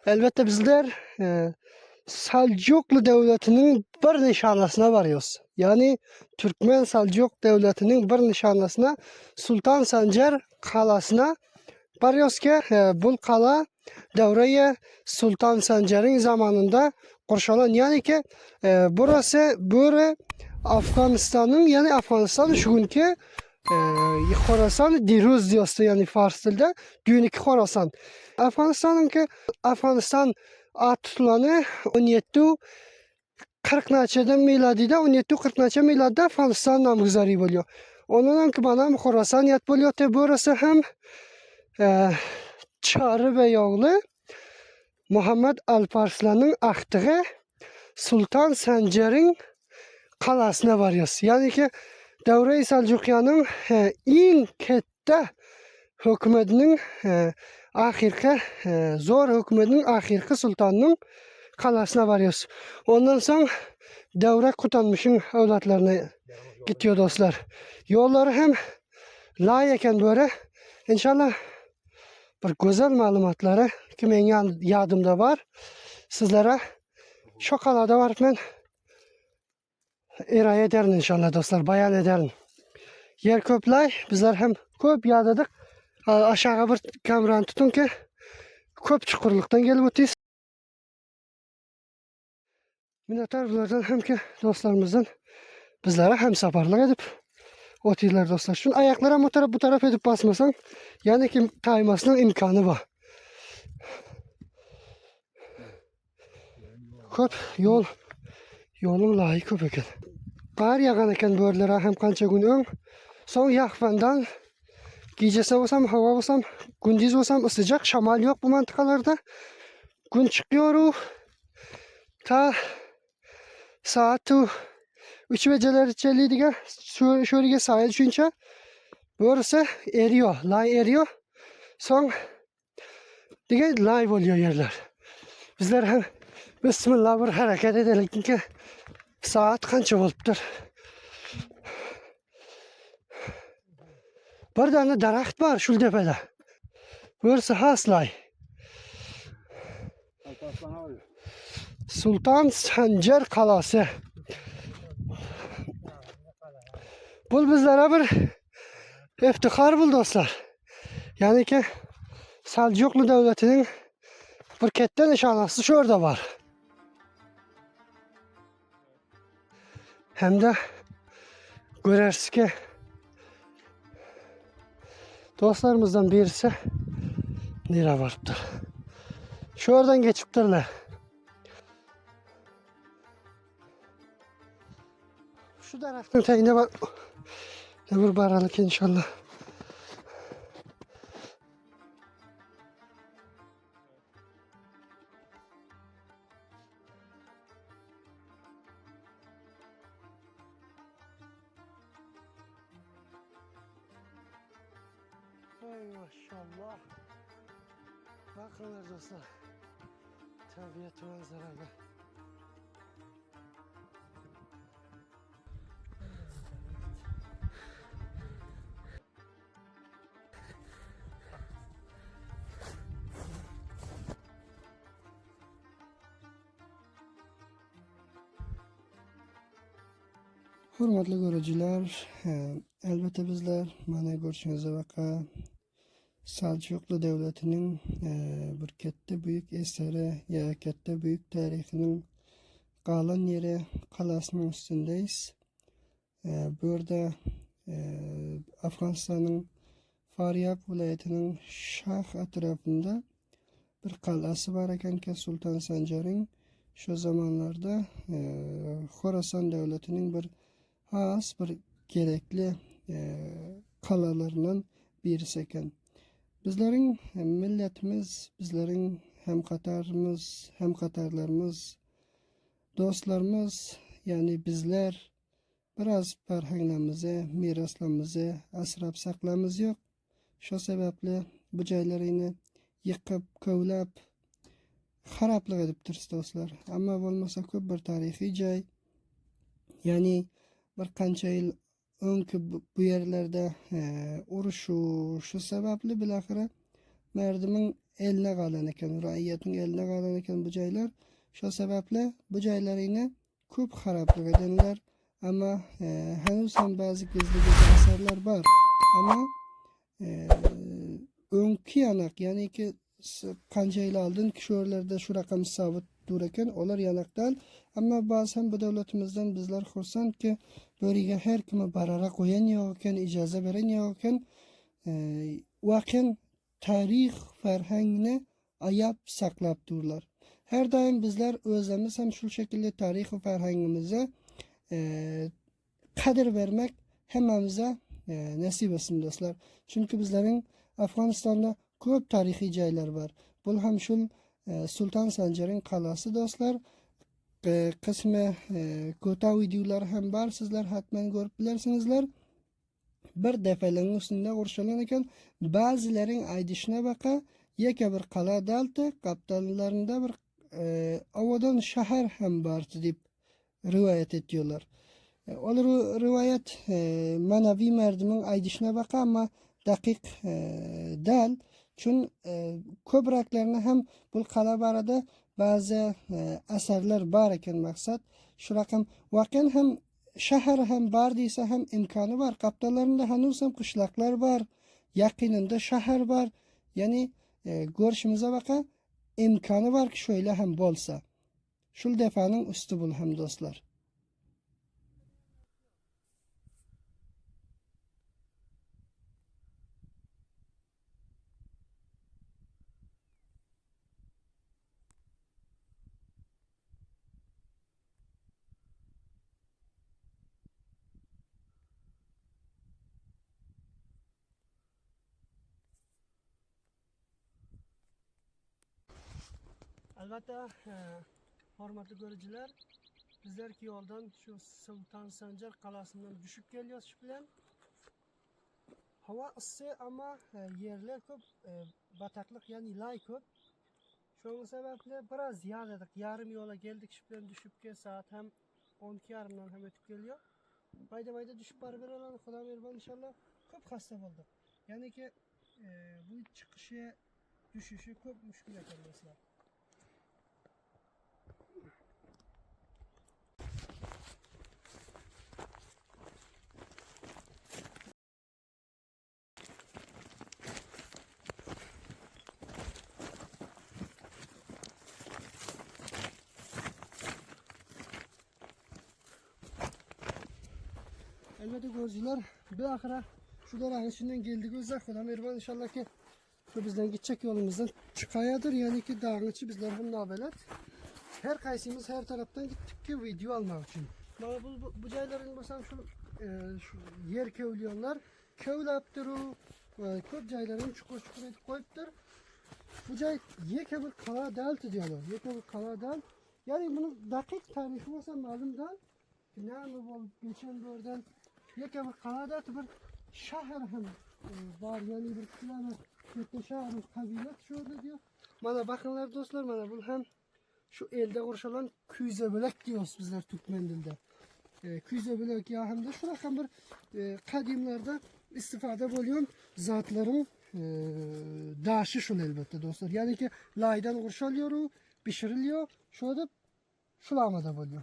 Elbette bizler Selçuklu Devleti'nin bir nişanlısına varıyoruz. Yani Türkmen Selçuk Devleti'nin bir nişanlısına Sultan Sancar Kalası'na varıyoruz ki bu kala devreye Sultan Sancar'ın zamanında kurşulan, yani ki burası böyle Afganistan'ın, yani Afganistan şu günkü Khorasan Diruz diyorsun, yani Fars dilde dünkü Khorasan. Afganistan ad tutulanı 1740 miladida 1740 miladida Afganistan namguzari oluyor. Onun ki bana Khorasan yat oluyor. Burası hem Çarı ve oğlu Muhammed Alparslan'ın aktığı Sultan Sancar'ın kalasına varıyoruz. Yani ki Devre-i Selçukyan'ın en kette hükümetinin ahirki zor hükümetinin ahirki sultanının kalasına varıyoruz. Ondan sonra devre kutanmışın evlatlarına gidiyor dostlar. Yolları hem layıken böyle inşallah bir güzel malumatları ki benim yadımda var. Sizlere şu kalada var ben iraya ederim inşallah dostlar, bayan ederim. Yer köplay, bizler hem köp yadadık. Aşağı bir kameranı tutun ki köp çukurluktan gelip öteyiz. Minnettarlardan hem ki dostlarımızdan bizlere hem saparlık edip öteyirler dostlar. Şunun ayaklara bu taraf edip basmasan, yani ki kaymasının imkanı var. Köp yolun layık köp eken. Kar yağan eken böğürlere hem kança gün ön. Son yakfandan gecesi olsam, hava olsam, gündüz olsam sıcak, şamal yok bu mantıkalarda. Gün çıkıyor ta saat 3 geceler içeriydi. Şöyle sahil çünkü burası eriyor, lay eriyor. Son dige lay oluyor yerler. Bizler hem Bismillah bir hareket edelim ki saat kaç oluptur. Bir tane daraxt var şu tepede. Burası haslay. Sultan Sancar Kalası. Bu bizlere bir iftihar buldu dostlar. Yani ki Selçuklu Devleti'nin bir kette nişanlısı şurada var. Hem de görürsünüz ki dostlarımızdan birisi nereye varıptır. Şuradan geçiptirler. Şu taraftan teyine bak. Ne bir baralık inşallah. Ay maşallah. Bakınlar dostlar. Tabiat manzaralı. Hurmatli görücüler, elbette bizler mana görüşünüze vaka Selçuklu Devleti'nin bir katta büyük eseri ya katta büyük tarihinin kalan yeri kalasının üstündeyiz. Burada Afganistan'ın Faryab vilayetinin Şah etrafında bir kalası var iken ki Sultan Sancar'ın şu zamanlarda Khorasan Devleti'nin bir has bir gerekli kalalarından birisi eken. Bizlerin milletimiz, bizlerin hemkatarlarımız, dostlarımız, yani bizler biraz perhanglarımızı, miraslarımızı asrab saklamız yok. Şu sebeple bu joylarini yıkıp, kovlab, haraplık ediptir dostlar. Ama olmasa köp bir tarihi joy. Yani bir qancha yil önkü bu yerlerde urushu şu sebeple bilaxira merdimin eline qalan ekan, raiyatning eline qalan ekan bu joylar. Shu sababli bu joylarini ko'p xaroblik edenler. Ama henüz ham ba'zi gizli asarlar bor. Ama önkü yanak, yani ki qancha yil oldin kishilarda shu raqam sabit dur ekan, ular yanakdan. Ama bazen bu devletimizden bizler xursandki, böriga her kime barara qo'yan yo'q ekan, ijoza beren yo'q ekan. Vakın tarix farhangni ayab saqlab durlar. Her daim bizler özemiz hem şu şekilde tarix ve farhangimize qadr vermek hemmemize nasip etsin dostlar. Çünkü bizlerin Afganistan'da ko'p tarixiy joylar var. Bu ham shul Sultan Sanjar'ın qalasi dostlar. Qismi ko'ta videolar ham bor, sizlar hatman ko'rib bilarsinizlar. Bir defalarning ustida urishalan ekan, ba'zilaring aydishina baqa yeka bir qala dalti kaptanlarında bir avadan shahar ham bor deb rivoyat ediyorlar. Olur rivayet manavi merdimin aydışına baka ama dakik değil. Çünkü köbreklerine hem bu kalabarada bazı eserler var iken maksat. Şu rakam vaken hem şehir hem bar değilse hem imkanı var. Kaptalarında henüz hem kışlaklar var. Yakınında şehir var. Yani görüşümüze baka imkanı var ki şöyle hem bolsa. Şul defanın üstü bul hem dostlar. Albatta hurmatli ko'ruvchilar, bizlarki yo'ldan shu Sultan Sanjar qalasidan tushib kelyapmiz shu bilan. Havo issiq ama yerlar ko'p bataqliq, ya'ni lay ko'p. Shuning sababli biroz yaladik. Yarim yo'la keldik shu bilan tushibga saat ham 12:30dan ham o'tib kelyo. Mayda tushib borib beraman, Xudo mehribon inshaalloh. Ko'p xasta bo'ldik. Ya'ni ki bu chiqishi, tushishi ko'p mushkul ekan do'stlar. Elbette gözcüler bir ahıra şu dağın içinden geldik özler. Xudo mehribon inşallah ki şu bizden gidecek yolumuzdan çıkayadır. Yani ki dağın içi bizler hem nabelet. Her kaysimiz her taraftan gittik ki video almak için. Bana bu cayların basam şu yer kevliyorlar. Kevlaptır o. Köp cayların çukur edip koyuptur. Bu cay yeke bir kala delti diyorlar. Yeke bir kala del. Yani bunun dakik tarihi olsa malum da. Ne mi bu geçen buradan yeke bir kala delti bir şehir hem var, yani bir kılamı yeke şehrin kabilet şurada diyor. Bana bakınlar dostlar, bana bu hem şu elde kurşalan küzebelek diyoruz bizler Türkmen dilde. Küzebelek ya hem de şu rakam bir kadimlerde istifade buluyorum zatların daşı şun elbette dostlar. Yani ki laydan kurşalıyor, pişiriliyor, şurada şulamada buluyor.